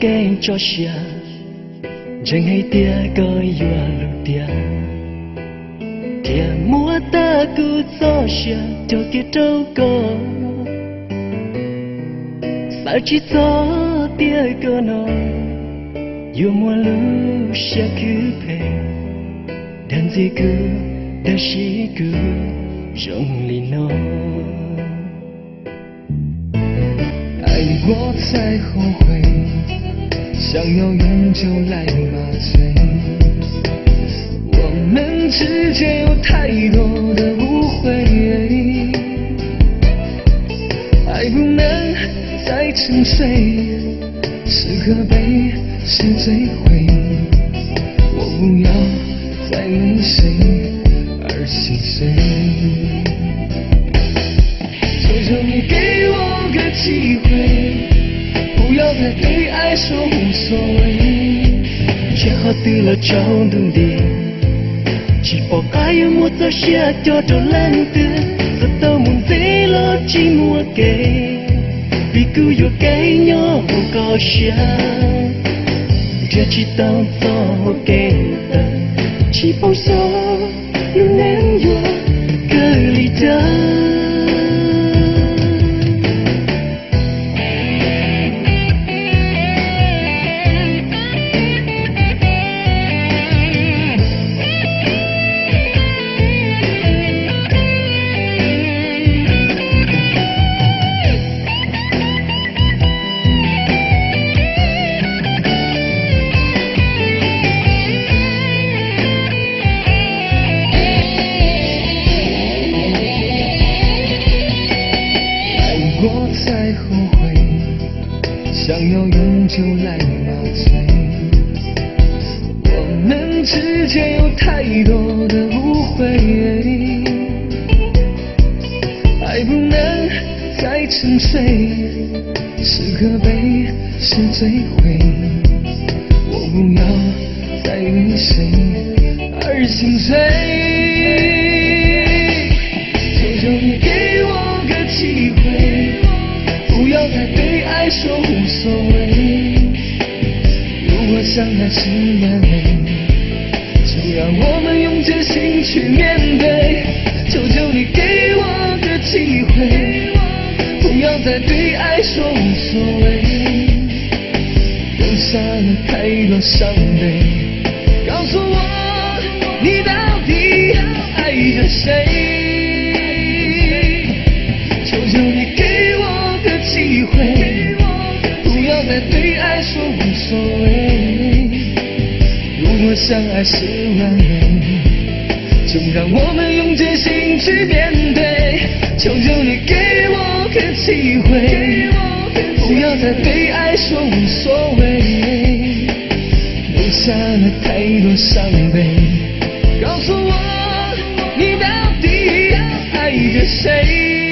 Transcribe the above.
cái cho xia chẳng hay tia coi yêu lục tia tia mua ta cứ cho xia cho kia trâu co sao chỉ cho tia cơ nó yêu mua lu xia cứ về đàn gì cứ đàn sĩ cứ trong lì nó爱你我才后悔，想要永久来麻醉。我们之间有太多的误会，爱不能再沉睡，是可悲是追悔。我不要再为谁而心碎。求求你给我个机会，不要再对爱说无所谓。只好từ là trong đường đi chỉ bỏ ai mua cho xe cho đồ lên từ giờ tao muốn dễ lo chỉ mua kề vì cứ yêu cái nhỏ một câu xe giờ chỉ tao cho kề chỉ bao giờ luôn em yêu cái lý do我才后悔，想要永久来麻醉。我们之间有太多的误会，爱不能再沉睡，是可悲是追悔。我不要再为谁而心碎。求求你给我个机会，不要再对爱说无所谓。如果相爱是完美，就让我们用真心去面对。求求你给我个机会，不要再对爱说无所谓。留下了太多伤悲，告诉我你到底爱着谁？求求你给我个机会，不要再对爱说无所谓。如果相爱是完美，就让我们用真心去面对。求求你给我个机会，不要再对爱说无所谓。留下了太多伤悲，告诉我你到底爱着谁？